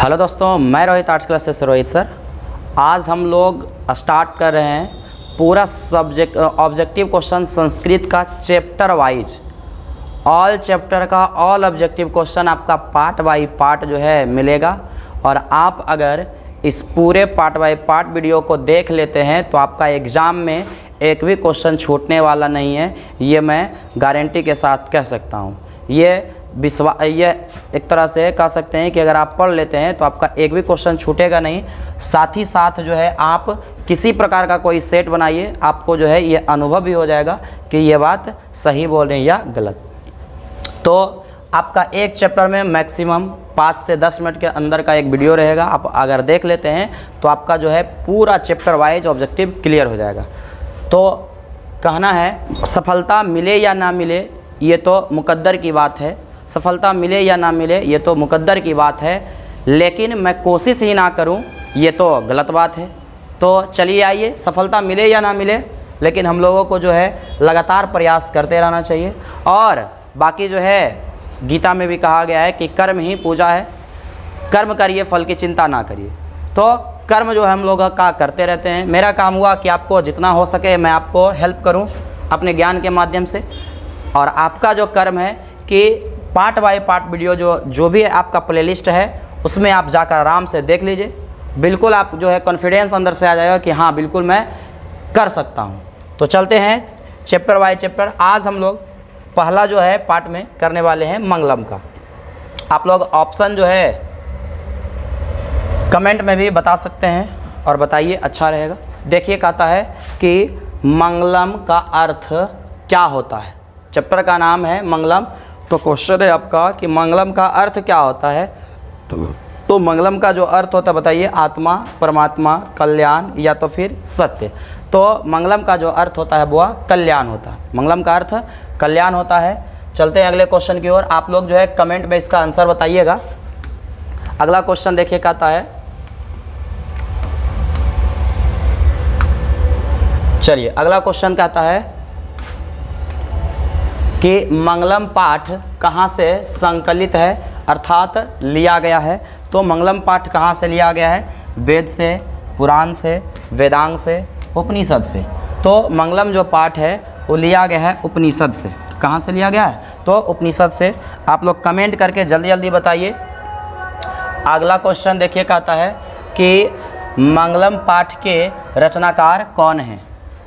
Hello दोस्तों, मैं Rohit arts classes से रोहित सर। आज हम लोग स्टार्ट कर रहे हैं पूरा सब्जेक्ट ऑब्जेक्टिव क्वेश्चन संस्कृत का चैप्टर वाइज। ऑल चैप्टर का ऑल ऑब्जेक्टिव क्वेश्चन आपका पार्ट बाई पार्ट जो है मिलेगा। और आप अगर इस पूरे पार्ट बाई पार्ट वीडियो को देख लेते हैं तो आपका एग्ज़ाम में एक भी क्वेश्चन छूटने वाला नहीं है, ये मैं गारंटी के साथ कह सकता हूँ। ये एक तरह से कह सकते हैं कि अगर आप पढ़ लेते हैं तो आपका एक भी क्वेश्चन छूटेगा नहीं। साथ ही साथ जो है आप किसी प्रकार का कोई सेट बनाइए, आपको जो है ये अनुभव भी हो जाएगा कि ये बात सही बोल रहे हैं या गलत। तो आपका एक चैप्टर में मैक्सिमम 5 से 10 मिनट के अंदर का एक वीडियो रहेगा। आप अगर देख लेते हैं तो आपका जो है पूरा चैप्टर वाइज ऑब्जेक्टिव क्लियर हो जाएगा। तो कहना है सफलता मिले या ना मिले ये तो मुकद्दर की बात है, सफलता मिले या ना मिले ये तो मुकद्दर की बात है, लेकिन मैं कोशिश ही ना करूं ये तो गलत बात है। तो चलिए आइए, सफलता मिले या ना मिले लेकिन हम लोगों को जो है लगातार प्रयास करते रहना चाहिए। और बाकी जो है गीता में भी कहा गया है कि कर्म ही पूजा है, कर्म करिए फल की चिंता ना करिए। तो कर्म जो है हम लोग का करते रहते हैं। मेरा काम हुआ कि आपको जितना हो सके मैं आपको हेल्प करूं अपने ज्ञान के माध्यम से। और आपका जो कर्म है कि पार्ट बाय पार्ट वीडियो जो भी आपका प्लेलिस्ट है उसमें आप जाकर आराम से देख लीजिए। बिल्कुल आप जो है कॉन्फिडेंस अंदर से आ जाएगा कि हाँ बिल्कुल मैं कर सकता हूँ। तो चलते हैं चैप्टर बाय चैप्टर। आज हम लोग पहला जो है पार्ट में करने वाले हैं मंगलम का। आप लोग ऑप्शन जो है कमेंट में भी बता सकते हैं और बताइए, अच्छा रहेगा। देखिए कहता है कि मंगलम का अर्थ क्या होता है। चैप्टर का नाम है मंगलम। तो क्वेश्चन है आपका कि मंगलम का अर्थ क्या होता है। तो मंगलम का जो अर्थ होता है बताइए, आत्मा, परमात्मा, कल्याण या तो फिर सत्य। तो मंगलम का जो अर्थ होता है वो कल्याण होता है। मंगलम का अर्थ कल्याण होता है। चलते हैं अगले क्वेश्चन की ओर। आप लोग जो है कमेंट में इसका आंसर बताइएगा। अगला क्वेश्चन देखिए कहता है, चलिए अगला क्वेश्चन कहता है कि मंगलम पाठ कहाँ से संकलित है अर्थात लिया गया है। तो मंगलम पाठ कहाँ से लिया गया है? वेद से, पुराण से, वेदांग से, उपनिषद से। तो मंगलम जो पाठ है वो लिया गया है उपनिषद से। कहाँ से लिया गया है? तो उपनिषद से। आप लोग कमेंट करके जल्दी जल्दी बताइए। अगला क्वेश्चन देखिए कहता है कि मंगलम पाठ के रचनाकार कौन हैं।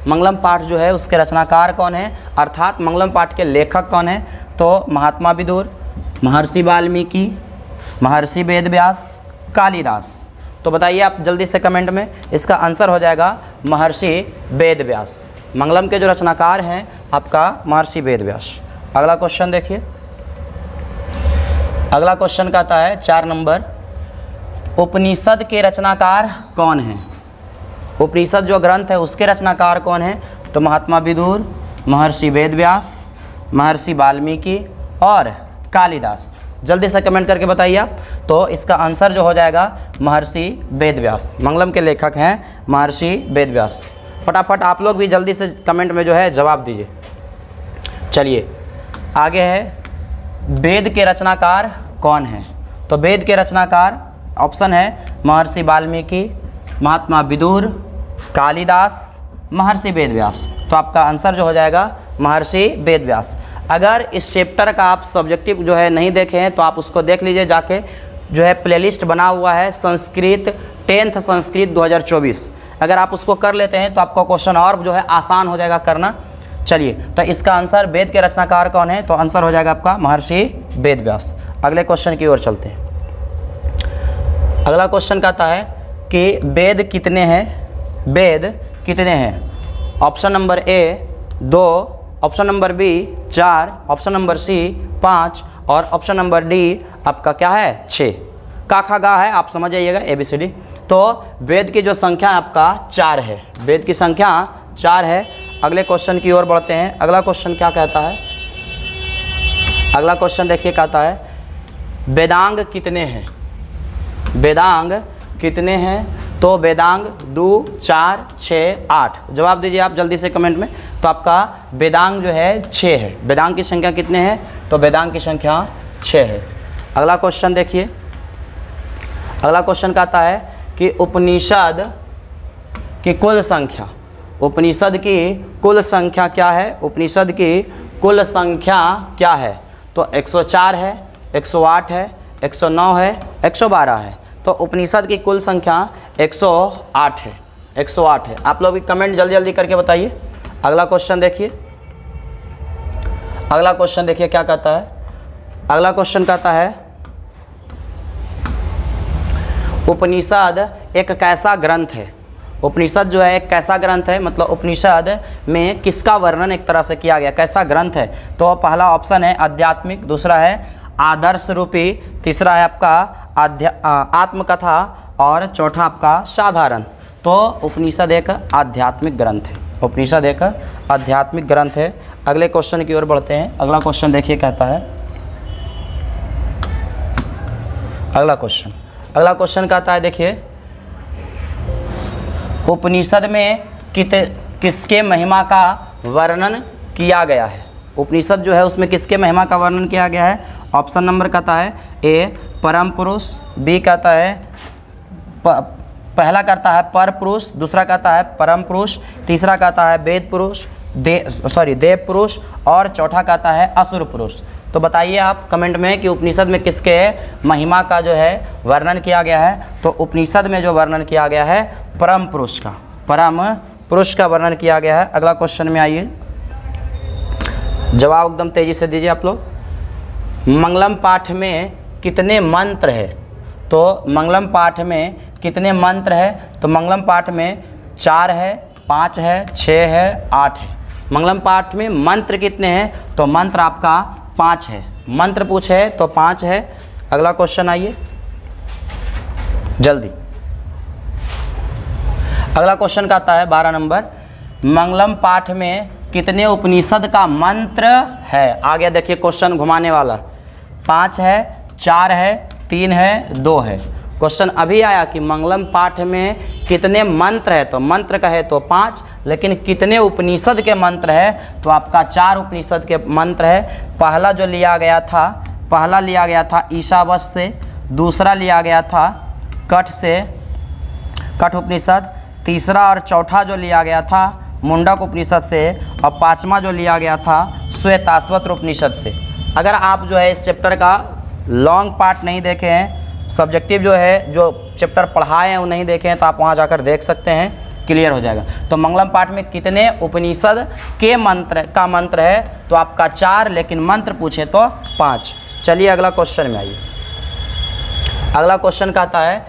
मंगलम पाठ जो है उसके रचनाकार कौन है अर्थात मंगलम पाठ के लेखक कौन है। तो महात्मा विदुर, महर्षि वाल्मीकि, महर्षि वेदव्यास, कालिदास। तो बताइए आप जल्दी से कमेंट में। इसका आंसर हो जाएगा महर्षि वेदव्यास। मंगलम के जो रचनाकार हैं आपका महर्षि वेदव्यास। अगला क्वेश्चन देखिए। अगला क्वेश्चन कहता है 4 नंबर, उपनिषद के रचनाकार कौन हैं। उपनिषद जो ग्रंथ है उसके रचनाकार कौन है। तो महात्मा विदुर, महर्षि वेदव्यास, महर्षि वाल्मीकि और कालिदास। जल्दी से कमेंट करके बताइए आप। तो इसका आंसर जो हो जाएगा महर्षि वेदव्यास। मंगलम के लेखक हैं महर्षि वेदव्यास। फटाफट आप लोग भी जल्दी से कमेंट में जो है जवाब दीजिए। चलिए आगे है, वेद के रचनाकार कौन है। तो वेद के रचनाकार ऑप्शन है महर्षि वाल्मीकि, महात्मा विदुर, कालिदास, महर्षि वेदव्यास। तो आपका आंसर जो हो जाएगा महर्षि वेदव्यास। अगर इस चैप्टर का आप सब्जेक्टिव जो है नहीं देखे हैं तो आप उसको देख लीजिए जाके, जो है प्लेलिस्ट बना हुआ है संस्कृत 10th संस्कृत 2024। अगर आप उसको कर लेते हैं तो आपका क्वेश्चन और जो है आसान हो जाएगा करना। चलिए तो इसका आंसर वेद के रचनाकार कौन है, तो आंसर हो जाएगा आपका महर्षि वेदव्यास। अगले क्वेश्चन की ओर चलते हैं। अगला क्वेश्चन कहता है कि वेद कितने हैं। वेद कितने हैं। Option number A 2, option number B 4, option number C 5 और ऑप्शन नंबर डी आपका क्या है 6। का खा गा है, आप समझ जाइएगा ABCD। तो वेद की जो संख्या आपका 4 है, वेद की संख्या 4 है। अगले क्वेश्चन की ओर बढ़ते हैं। अगला क्वेश्चन क्या कहता है। अगला क्वेश्चन देखिए कहता है वेदांग कितने हैं। वेदांग कितने हैं। तो वेदांग 2, 4, 6, 8। जवाब दीजिए आप जल्दी से कमेंट में। तो आपका वेदांग जो है 6 है। वेदांग की संख्या कितने हैं। तो वेदांग की संख्या 6 है। अगला क्वेश्चन देखिए। अगला क्वेश्चन कहता है कि उपनिषद की कुल संख्या, उपनिषद की कुल संख्या क्या है? उपनिषद की कुल संख्या क्या है? तो 104 है, 108 है, 109 है, 112 है। तो उपनिषद की कुल संख्या 108 है, 108 है। आप लोग भी कमेंट जल्दी जल्दी करके बताइए। अगला क्वेश्चन देखिए, अगला क्वेश्चन देखिए क्या कहता है। अगला क्वेश्चन कहता है उपनिषद एक कैसा ग्रंथ है? उपनिषद जो है एक कैसा ग्रंथ है, मतलब उपनिषद में किसका वर्णन एक तरह से किया गया, कैसा ग्रंथ है? तो पहला ऑप्शन है आध्यात्मिक, दूसरा है आदर्श रूपी, तीसरा है आपका आत्मकथा और चौथा आपका साधारण। तो उपनिषद एक आध्यात्मिक ग्रंथ है, उपनिषद एक आध्यात्मिक ग्रंथ है। अगले क्वेश्चन की ओर बढ़ते हैं। अगला क्वेश्चन देखिए कहता है, अगला क्वेश्चन कहता है देखिए, उपनिषद में किसके महिमा का वर्णन किया गया है? उपनिषद जो है उसमें किसके महिमा का वर्णन किया गया है? ऑप्शन नंबर कहता है ए परम पुरुष, बी कहता है पहला कहता है पर पुरुष, दूसरा कहता है परम पुरुष, तीसरा कहता है वेद पुरुष, देव पुरुष और चौथा कहता है असुर पुरुष। तो बताइए आप कमेंट में कि उपनिषद में किसके महिमा का जो है वर्णन किया गया है? तो उपनिषद में जो वर्णन किया गया है परम पुरुष का वर्णन किया गया है। अगला क्वेश्चन में आइए, जवाब एकदम तेजी से दीजिए आप लोग। मंगलम पाठ में कितने मंत्र है? तो मंगलम पाठ में कितने मंत्र है? तो मंगलम पाठ में 4 है, 5 है, 6 है, 8 है। मंगलम पाठ में मंत्र कितने हैं? तो मंत्र आपका 5 है। मंत्र पूछे तो 5 है। अगला क्वेश्चन आइए जल्दी। अगला क्वेश्चन कहता है 12 नंबर, मंगलम पाठ में कितने उपनिषद का मंत्र है? आ गया देखिए क्वेश्चन घुमाने वाला। 5 है, 4 है, 3 है, 2 है। क्वेश्चन अभी आया कि मंगलम पाठ में कितने मंत्र है? तो मंत्र का है तो 5, लेकिन कितने उपनिषद के मंत्र है? तो आपका 4 उपनिषद के मंत्र है। पहला जो लिया गया था ईशावास्य से, दूसरा लिया गया था कठ उपनिषद, तीसरा और चौथा जो लिया गया था मुंडक उपनिषद से, और 5वां जो लिया गया था श्वेताश्वतर उपनिषद से। अगर आप जो है इस चैप्टर का लॉन्ग पार्ट नहीं देखे हैं, सब्जेक्टिव जो है जो चैप्टर पढ़ाए हैं वो नहीं देखे हैं, तो आप वहाँ जाकर देख सकते हैं, क्लियर हो जाएगा। तो मंगलम पाठ में कितने उपनिषद के मंत्र है? तो आपका 4, लेकिन मंत्र पूछे तो 5। चलिए अगला क्वेश्चन में आइए। अगला क्वेश्चन कहता है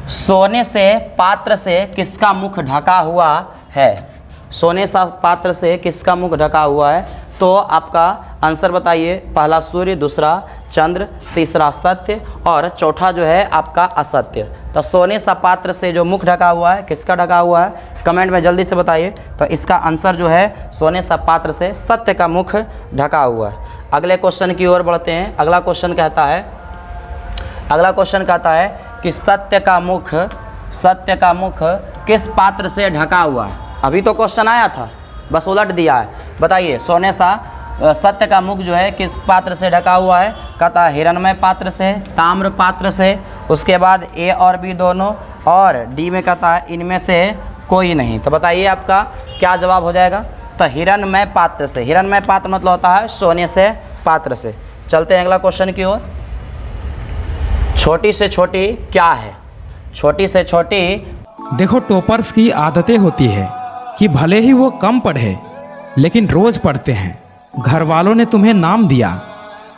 सोने से पात्र से किसका मुख ढका हुआ है? सोने सा पात्र से किसका मुख ढका हुआ है? तो आपका आंसर बताइए। पहला सूर्य, दूसरा चंद्र, तीसरा सत्य और चौथा जो है आपका असत्य। तो सोने सा पात्र से जो मुख ढका हुआ है किसका ढका हुआ है? कमेंट में जल्दी से बताइए। तो इसका आंसर जो है सोने सा पात्र से सत्य का मुख ढका हुआ है। अगले क्वेश्चन की ओर बढ़ते हैं। अगला क्वेश्चन कहता है कि सत्य का मुख किस पात्र से ढका हुआ है? अभी तो क्वेश्चन आया था, बस उलट दिया है। बताइए सोने सा सत्य का मुख जो है किस पात्र से ढका हुआ है? कहता है हिरणमय पात्र से, ताम्र पात्र से, उसके बाद ए और बी दोनों, और डी में कहता है इनमें से कोई नहीं। तो बताइए आपका क्या जवाब हो जाएगा? तो हिरणमय पात्र से। हिरणमय पात्र मतलब होता है सोने से पात्र से। चलते हैं अगला क्वेश्चन की ओर। छोटी से छोटी क्या है? छोटी से छोटी, देखो टॉपर्स की आदतें होती है कि भले ही वो कम पढ़े लेकिन रोज पढ़ते हैं। घर वालों ने तुम्हें नाम दिया,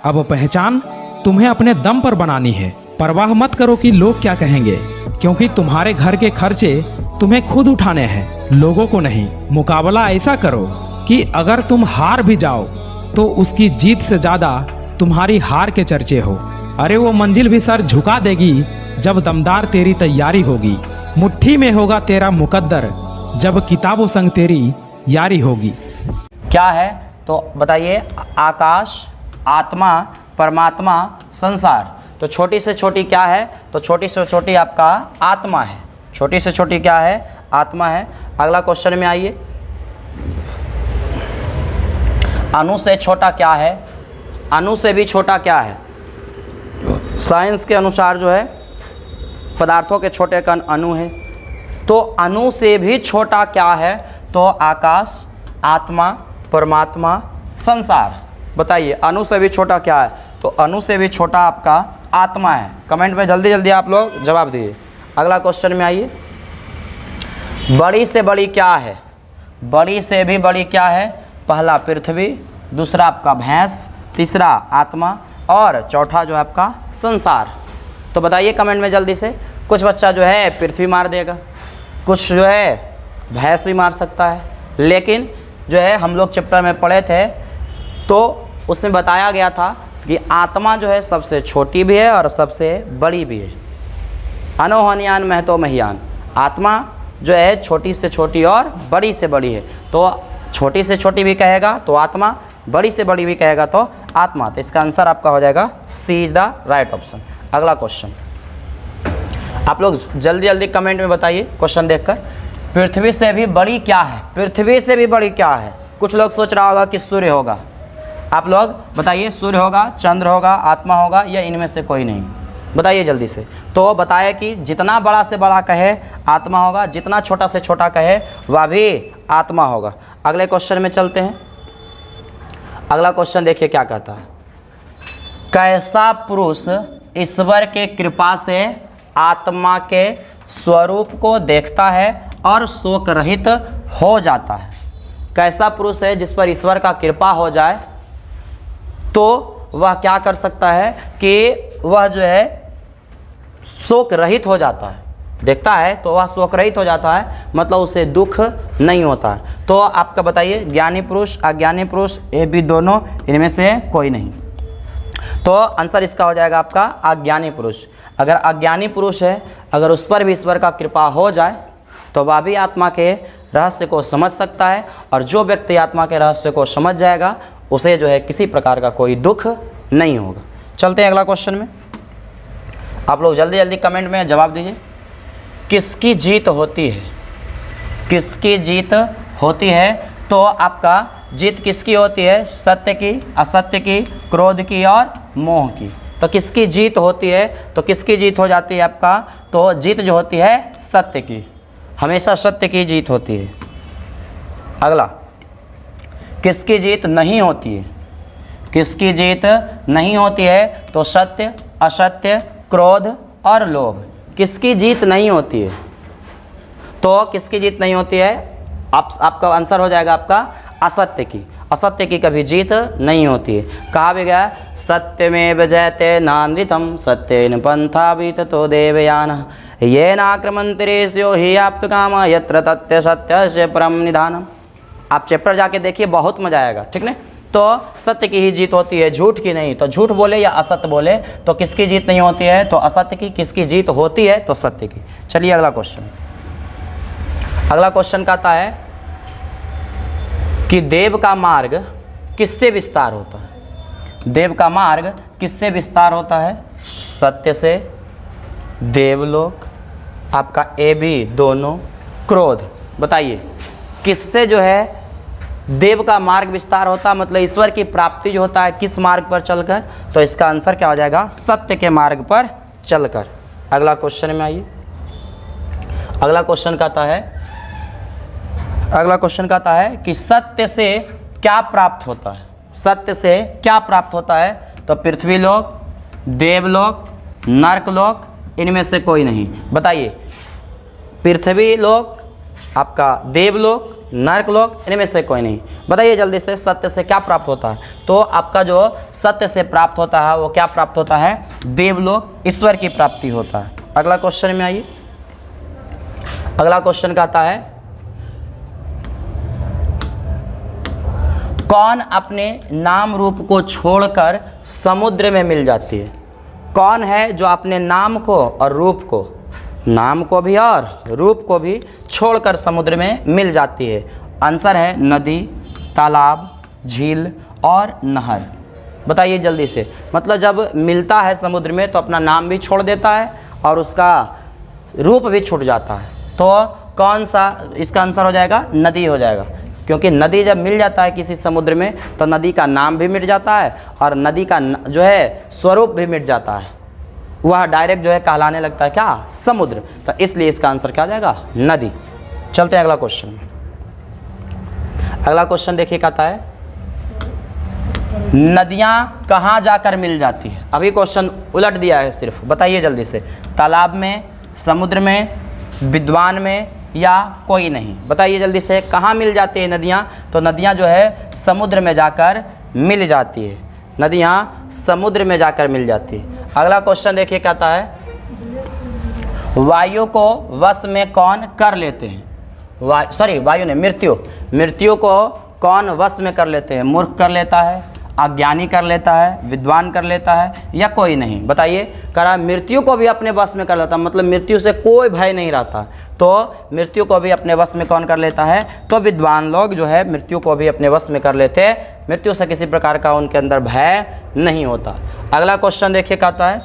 अब पहचान तुम्हें अपने दम पर बनानी है। परवाह मत करो कि लोग क्या कहेंगे, क्योंकि तुम्हारे घर के खर्चे तुम्हें खुद उठाने हैं, लोगों को नहीं। मुकाबला ऐसा करो कि अगर तुम हार भी जाओ तो उसकी जीत से ज्यादा तुम्हारी हार के चर्चे हो। अरे वो मंजिल भी सर झुका देगी जब दमदार तेरी तैयारी होगी। मुट्ठी में होगा तेरा मुकद्दर जब किताबों संग तेरी यारी होगी। क्या है? तो बताइए। आकाश, आत्मा, परमात्मा, संसार। तो छोटी से छोटी क्या है? तो छोटी से छोटी आपका आत्मा है। छोटी से छोटी क्या है? आत्मा है। अगला क्वेश्चन में आइए। अणु से छोटा क्या है? अणु से भी छोटा क्या है? साइंस के अनुसार जो है पदार्थों के छोटे कण अणु है, तो अणु से भी छोटा क्या है? तो आकाश, आत्मा, परमात्मा, संसार। बताइए अणु से भी छोटा क्या है? तो अणु से भी छोटा आपका आत्मा है। कमेंट में जल्दी जल्दी आप लोग जवाब दीजिए। अगला क्वेश्चन में आइए, बड़ी से बड़ी क्या है? बड़ी से भी बड़ी क्या है? पहला पृथ्वी, दूसरा आपका भैंस, तीसरा आत्मा और चौथा जो है आपका संसार। तो बताइए कमेंट में जल्दी से। कुछ बच्चा जो है पृथ्वी मार देगा, कुछ जो है भैंस भी मार सकता है, लेकिन जो है हम लोग चैप्टर में पढ़े थे तो उसमें बताया गया था कि आत्मा जो है सबसे छोटी भी है और सबसे बड़ी भी है। अनोहनियान महतो महियान, आत्मा जो है छोटी से छोटी और बड़ी से बड़ी है। तो छोटी से छोटी भी कहेगा तो आत्मा, बड़ी से बड़ी भी कहेगा तो आत्मा। तो इसका आंसर आपका हो जाएगा सी इज द राइट ऑप्शन। अगला क्वेश्चन आप लोग जल्दी जल्दी कमेंट में बताइए क्वेश्चन देखकर। पृथ्वी से भी बड़ी क्या है? पृथ्वी से भी बड़ी क्या है? कुछ लोग सोच रहा होगा कि सूर्य होगा। आप लोग बताइए, सूर्य होगा, चंद्र होगा, आत्मा होगा या इनमें से कोई नहीं? बताइए जल्दी से। तो बताया कि जितना बड़ा से बड़ा कहे आत्मा होगा, जितना छोटा से छोटा कहे वह भी आत्मा होगा। अगले क्वेश्चन में चलते हैं। अगला क्वेश्चन देखिए क्या कहता है, कैसा पुरुष ईश्वर के कृपा से आत्मा के स्वरूप को देखता है और शोक रहित हो जाता है? कैसा पुरुष है जिस पर ईश्वर का कृपा हो जाए तो वह क्या कर सकता है कि वह जो है शोक रहित हो जाता है, देखता है तो वह शोक रहित हो जाता है, मतलब उसे दुख नहीं होता है। तो आपका बताइए, ज्ञानी पुरुष, अज्ञानी पुरुष, ये भी दोनों, इनमें से कोई नहीं। तो आंसर इसका हो जाएगा आपका अज्ञानी पुरुष। अगर अज्ञानी पुरुष है, अगर उस पर भी ईश्वर का कृपा हो जाए तो वह भी आत्मा के रहस्य को समझ सकता है, और जो व्यक्ति आत्मा के रहस्य को समझ जाएगा उसे जो है किसी प्रकार का कोई दुख नहीं होगा। चलते हैं अगला क्वेश्चन में। आप लोग जल्दी जल्दी कमेंट में जवाब दीजिए। किसकी जीत होती है? किसकी जीत होती है? तो आपका जीत किसकी होती है? सत्य की, असत्य की, क्रोध की और मोह की। तो किसकी जीत होती है? तो किसकी जीत हो जाती है आपका? तो जीत जो होती है सत्य की, हमेशा सत्य की जीत होती है। अगला, किसकी जीत नहीं होती है? किसकी जीत नहीं होती है? तो सत्य, असत्य, क्रोध और लोभ। किसकी जीत नहीं होती है? तो किसकी जीत नहीं होती है? आपका आंसर हो जाएगा आपका असत्य की। असत्य की कभी जीत नहीं होती है। कहा भी गया, सत्यमेव जयते नानृतम सत्येन पंथा विततो देवयानः येन आक्रमन्तिरेष्यो हि आप्तकामा यत्र तथ्य सत्यस्य परम निधानम। आप चैप्टर जाके देखिए, बहुत मजा आएगा, ठीक ना। तो सत्य की ही जीत होती है, झूठ की नहीं। तो झूठ बोले या असत्य बोले तो किसकी जीत नहीं होती है? तो असत्य की। किसकी जीत होती है? तो सत्य की। चलिए अगला क्वेश्चन। अगला क्वेश्चन कहता है कि देव का मार्ग किससे विस्तार होता है? देव का मार्ग किससे विस्तार होता है? सत्य से, देवलोक, आपका ए बी दोनों, क्रोध। बताइए किससे जो है देव का मार्ग विस्तार होता है, मतलब ईश्वर की प्राप्ति जो होता है किस मार्ग पर चलकर? तो इसका आंसर क्या हो जाएगा? सत्य के मार्ग पर चलकर। अगला क्वेश्चन में आइए। अगला क्वेश्चन कहता है कि सत्य से क्या प्राप्त होता है? सत्य से क्या प्राप्त होता है? तो पृथ्वी लोक, देवलोक, नरकलोक, इनमें से कोई नहीं। बताइए, पृथ्वी लोक, आपका देवलोक, नरकलोक, इनमें से कोई नहीं। बताइए जल्दी से, सत्य से क्या प्राप्त होता है? तो आपका जो सत्य से प्राप्त होता है वो क्या प्राप्त होता है? देवलोक, ईश्वर की प्राप्ति होता है। अगला क्वेश्चन में आइए। अगला क्वेश्चन कहता है, कौन अपने नाम रूप को छोड़कर समुद्र में मिल जाती है? कौन है जो अपने नाम को और रूप को, नाम को भी और रूप को भी छोड़कर समुद्र में मिल जाती है? आंसर है नदी, तालाब, झील और नहर। बताइए जल्दी से। मतलब जब मिलता है समुद्र में तो अपना नाम भी छोड़ देता है और उसका रूप भी छूट जाता है। तो कौन सा? इसका आंसर हो जाएगा नदी हो जाएगा, क्योंकि नदी जब मिल जाता है किसी समुद्र में तो नदी का नाम भी मिट जाता है और नदी का जो है स्वरूप भी मिट जाता है। वह डायरेक्ट जो है कहलाने लगता है क्या, समुद्र। तो इसलिए इसका आंसर क्या आ जाएगा, नदी। चलते हैं अगला क्वेश्चन में। अगला क्वेश्चन देखिए कहता है नदियाँ कहाँ जाकर मिल जाती है। अभी क्वेश्चन उलट दिया है सिर्फ, बताइए जल्दी से, तालाब में, समुद्र में, विद्वान में या कोई नहीं, बताइए जल्दी से, कहाँ मिल जाती है नदियाँ। तो नदियाँ जो है समुद्र में जाकर मिल जाती है, नदियाँ समुद्र में जाकर मिल जाती है। अगला क्वेश्चन देखिए कहता है वायु को वश में कौन कर लेते हैं। वायु ने मृत्यु को कौन वश में कर लेते हैं। मूर्ख कर लेता है, अज्ञानी कर लेता है, विद्वान कर लेता है या कोई नहीं, बताइए। करा मृत्यु को भी अपने वश में कर लेता है, मतलब मृत्यु से कोई भय नहीं रहता, तो मृत्यु को भी अपने वश में कौन कर लेता है, तो विद्वान लोग जो है मृत्यु को भी अपने वश में कर लेते हैं, मृत्यु से किसी प्रकार का उनके अंदर भय नहीं होता। अगला क्वेश्चन देखिए कहता है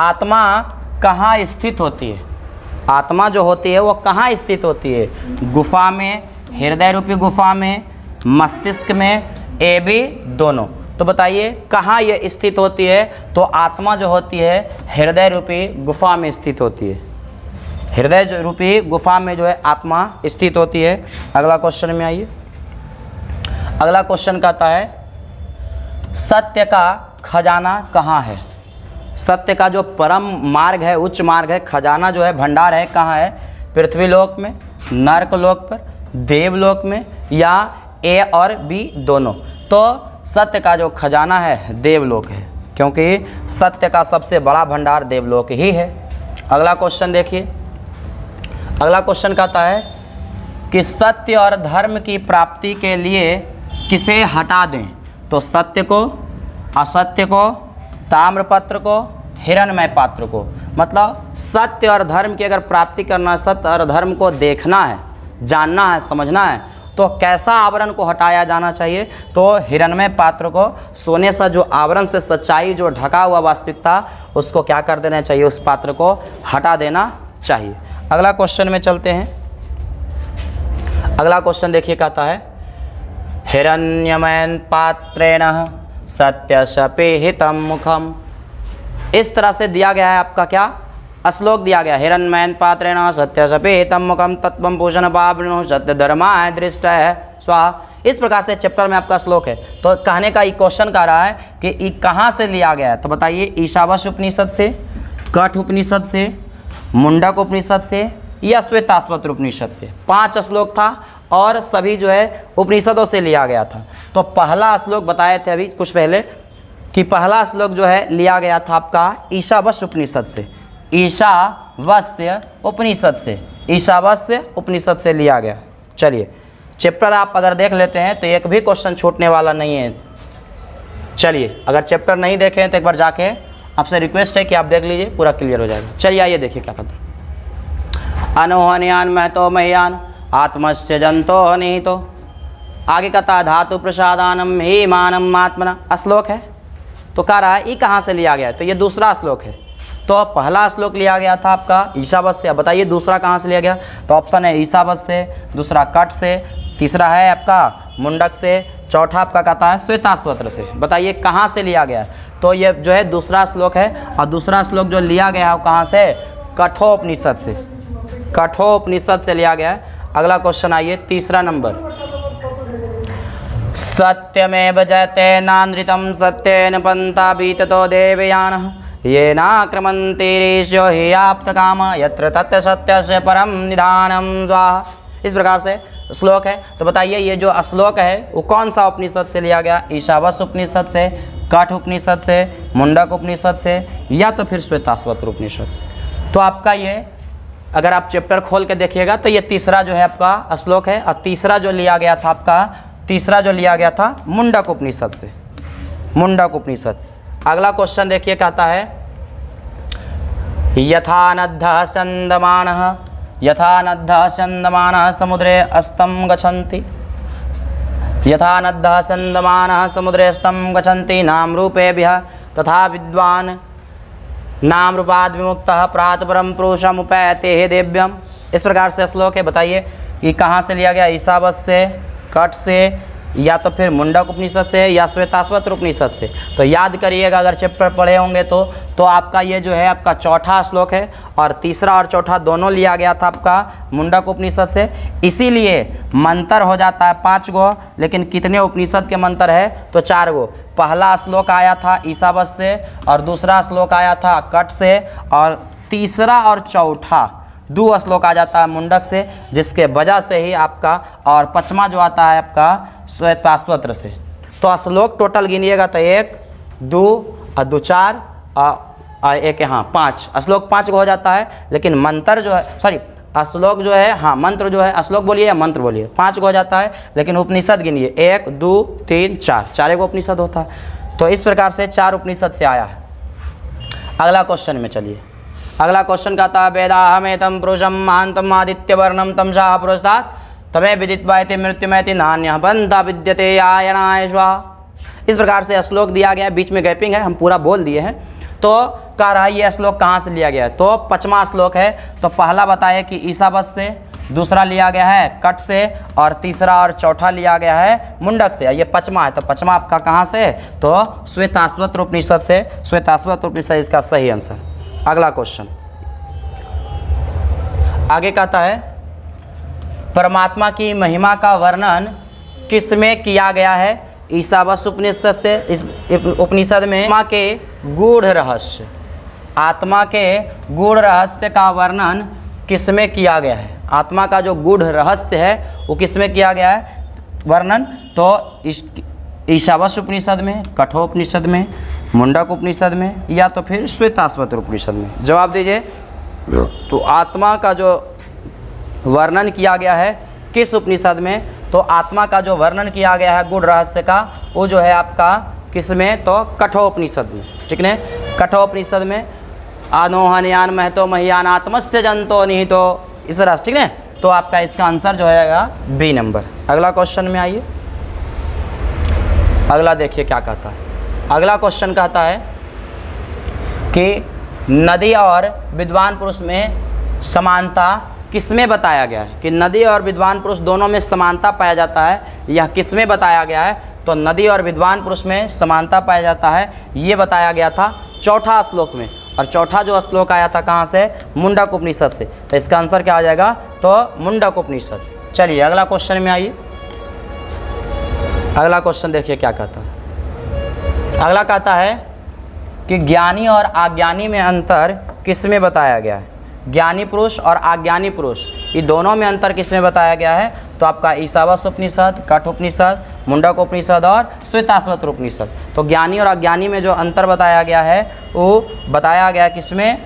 आत्मा कहाँ स्थित होती है। आत्मा जो होती है वो कहाँ स्थित होती है, गुफा में, हृदय रूपी गुफा में, मस्तिष्क में, ए बी दोनों। तो बताइए कहाँ ये स्थित होती है। तो आत्मा जो होती है हृदय रूपी गुफा में स्थित होती है, हृदय रूपी गुफा में जो है आत्मा स्थित होती है। अगला क्वेश्चन में आइए। अगला क्वेश्चन कहता है सत्य का खजाना कहाँ है। सत्य का जो परम मार्ग है, उच्च मार्ग है, खजाना जो है, भंडार है, कहाँ है। पृथ्वी लोक में, नर्क लोक पर, देवलोक में या ए और बी दोनों। तो सत्य का जो खजाना है देवलोक है, क्योंकि सत्य का सबसे बड़ा भंडार देवलोक ही है। अगला क्वेश्चन देखिए। अगला क्वेश्चन कहता है कि सत्य और धर्म की प्राप्ति के लिए किसे हटा दें। तो सत्य को, असत्य को, ताम्रपत्र को, हिरणमय पात्र को। मतलब सत्य और धर्म की अगर प्राप्ति करना है, सत्य और धर्म को देखना है, जानना है, समझना है, तो कैसा आवरण को हटाया जाना चाहिए। तो हिरणमय पात्र को, सोने सा जो आवरण से सच्चाई जो ढका हुआ वास्तविकता, उसको क्या कर देना चाहिए, उस पात्र को हटा देना चाहिए। अगला क्वेश्चन में चलते हैं। अगला क्वेश्चन देखिए कहता है हिरण्यमय पात्रेण सत्यशपेहितं मुखम। इस तरह से दिया गया है आपका क्या, श्लोक दिया गया। हिरण्यमय पात्रेण सत्यशपेहितं मुखम तत्वं पूषण पावनो सत्य धर्माय दृष्टः स्वाहा। इस प्रकार से चैप्टर में आपका श्लोक है। तो कहने का ये क्वेश्चन कह रहा है कि ये कहाँ से लिया गया है। तो बताइए ईशावास्य उपनिषद से, कठ उपनिषद से, मुंडक उपनिषद से या श्वेताश्वतर उपनिषद से। 5 श्लोक था और सभी जो है उपनिषदों से लिया गया था। तो पहला श्लोक बताए थे अभी कुछ पहले कि पहला श्लोक जो है लिया गया था आपका ईशावास्य उपनिषद से, ईशावास्य उपनिषद से, ईशावास्य उपनिषद से लिया गया। चलिए चैप्टर आप अगर देख लेते हैं तो एक भी क्वेश्चन छूटने वाला नहीं है। चलिए अगर चैप्टर नहीं देखें तो एक बार जाके आपसे रिक्वेस्ट है कि आप देख लीजिए, पूरा क्लियर हो जाएगा। चलिए आइए देखिए क्या कहते हैं। अनोहनयान महतो मह्यान आत्मस्य जंतो निहितो। आगे कहता धातु प्रसादानम ही मानम आत्मना। श्लोक है तो कह रहा है ये कहाँ से लिया गया है। तो ये दूसरा श्लोक है। तो पहला श्लोक लिया गया था आपका ईशावास्य से। बताइए दूसरा कहाँ से लिया गया। तो ऑप्शन है ईशावास्य से, दूसरा कठ से, तीसरा है आपका मुंडक से, चौथा आपका कहता है श्वेताश्वतर से। बताइए कहाँ से लिया गया। तो ये जो है दूसरा श्लोक है और दूसरा श्लोक जो लिया गया है वो कहाँ से, कठोपनिषद से, कठोपनिषद से लिया गया है। अगला क्वेश्चन आइए तीसरा नंबर। सत्यमेव जयते नानृतं सत्येन पंथा बीततो देवयानः येनाक्रमन्ते ऋषयो हि आप्तकाम यत्र तत्र सत्यस्य परम निधानं स्वाहा। इस प्रकार से श्लोक है। तो बताइए ये जो श्लोक है वो कौन सा उपनिषद से लिया गया। ईशावास्य उपनिषद से, कठ उपनिषद से, मुंडक उपनिषद से या तो फिर श्वेताश्वतर उपनिषद से। तो आपका ये अगर आप चैप्टर खोल के देखिएगा तो ये तीसरा जो है आपका श्लोक है और तीसरा जो लिया गया था आपका, तीसरा जो लिया गया था मुंडक उपनिषद से, मुंडक उपनिषद से। अगला क्वेश्चन देखिए कहता है यथा नद्यः स्यन्दमानः, यथा नद्यः स्यन्दमानः समुद्रे अस्तं गच्छन्ति, यथा नद्यः स्यन्दमानः समुद्रे अस्तं गच्छन्ति नाम रूपेभ्यः तथा विद्वान् नाम रूपाद विमुक्तः प्रात परम पुरुषम उपैते हे देव्यम। इस प्रकार से श्लोक है। बताइए ये कहाँ से लिया गया। ईशावास्य से, कठ से या तो फिर मुंडक उपनिषद से या श्वेताश्वतर उपनिषद से। तो याद करिएगा, अगर चैप्टर पढ़े होंगे तो आपका ये जो है आपका चौथा श्लोक है, और तीसरा और चौथा दोनों लिया गया था आपका मुंडक उपनिषद से। इसीलिए मंत्र हो जाता है 5 गो, लेकिन कितने उपनिषद के मंत्र है तो 4 गो। पहला श्लोक आया था ईशावास्य से, और दूसरा श्लोक आया था कट से, और तीसरा और चौथा 2 श्लोक आ जाता है मुंडक से, जिसके वजह से ही आपका, और 5वां जो आता है आपका श्वेताश्वतर से। तो श्लोक टोटल गिनिएगा तो 1 2 और 2 4 और 1 यहाँ 5 श्लोक 5 हो जाता है। लेकिन मंत्र जो है, सॉरी श्लोक जो है, हाँ मंत्र जो है, श्लोक बोलिए या मंत्र बोलिए, 5 हो जाता है। लेकिन उपनिषद गिनिए 1 2 3 4, 4 गो उपनिषद होता है। तो इस प्रकार से 4 उपनिषद से आया है। अगला क्वेश्चन में चलिए। अगला क्वेश्चन कहता है वेदाहमेतम पुरुषम महांतम आदित्य वर्णम तमसा पुरुषात् तमे विदित्वा इति मृत्युमेति नान्यः बन्धा विद्यते आयनाय स्वाहा। इस प्रकार से श्लोक दिया गया है, बीच में गैपिंग है, हम पूरा बोल दिए हैं। तो कह रहा है ये श्लोक कहाँ से लिया गया है, तो 5वां श्लोक है। तो पहला बताया कि ईशावास्य से, दूसरा लिया गया है कट से, और तीसरा और चौथा लिया गया है मुंडक से। ये 5वां है, तो 5वां आपका कहाँ से, तो श्वेताश्वतर उपनिषद से। श्वेताश्वतर उपनिषद इसका सही आंसर। अगला क्वेश्चन आगे कहता है परमात्मा की महिमा का वर्णन किस में किया गया है। ईशावास्य उपनिषद से, इस उपनिषद में आत्मा के गूढ़ रहस्य, आत्मा के गूढ़ रहस्य का वर्णन किस में किया गया है। आत्मा का जो गूढ़ रहस्य है वो किस में किया गया है वर्णन, तो ईशावास्य उपनिषद में, कठोपनिषद में, मुंडक उपनिषद में, या तो फिर श्वेताश्वतर उपनिषद में। जवाब दीजिए। तो आत्मा का जो वर्णन किया गया है किस उपनिषद में, तो आत्मा का जो वर्णन किया गया है गूढ़ रहस्य का, वो जो है आपका किस में, तो कठोपनिषद में। ठीक है, कठोपनिषद में आनोहनयान महतो महियान आत्मस्य जंतो निहितो, इस रस। ठीक है, तो आपका इसका आंसर जो है बी नंबर। अगला क्वेश्चन में आइए। अगला देखिए क्या कहता है। अगला क्वेश्चन कहता है कि नदी और विद्वान पुरुष में समानता किस में बताया गया है, कि नदी और विद्वान पुरुष दोनों में समानता पाया जाता है, यह किस में बताया गया है। तो नदी और विद्वान पुरुष में समानता पाया जाता है, ये बताया गया था चौथा श्लोक में, और चौथा जो श्लोक आया था कहाँ से, मुंडक उपनिषद से। तो इसका आंसर क्या आ जाएगा, तो मुंडक उपनिषद। चलिए अगला क्वेश्चन में आइए। अगला क्वेश्चन देखिए क्या कहता है। अगला कहता है कि ज्ञानी और अज्ञानी में अंतर किस में बताया गया है। ज्ञानी पुरुष और अज्ञानी पुरुष, ये दोनों में अंतर किस में बताया गया है, तो आपका ईशावास्य उपनिषद, कठोपनिषद, मुंडक उपनिषद और श्वेताश्वतर उपनिषद। तो ज्ञानी और अज्ञानी में जो अंतर बताया गया है वो बताया गया किस में,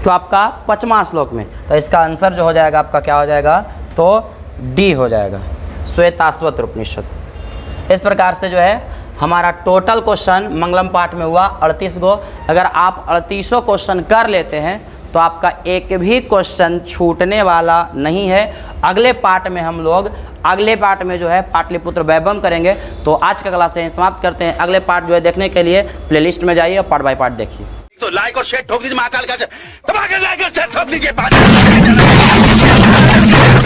तो आपका 5वां श्लोक में। तो इसका आंसर जो हो जाएगा आपका क्या हो जाएगा, तो डी हो जाएगा, श्वेताश्वतर उपनिषद। इस प्रकार से जो है हमारा टोटल क्वेश्चन मंगलम पाठ में हुआ 38 गो। अगर आप 38 क्वेश्चन कर लेते हैं तो आपका एक भी क्वेश्चन छूटने वाला नहीं है। अगले पार्ट में हम लोग अगले पार्ट में जो है पाटलिपुत्र वैभव करेंगे। तो आज का क्लास यहीं समाप्त करते हैं। अगले पार्ट जो है देखने के लिए प्लेलिस्ट में जाइए और पार्ट बाय पार्ट देखिए। तो लाइक और शेयर ठोक दीजिए, महाकाल का दबा के लाइक और शेयर ठोक दीजिए।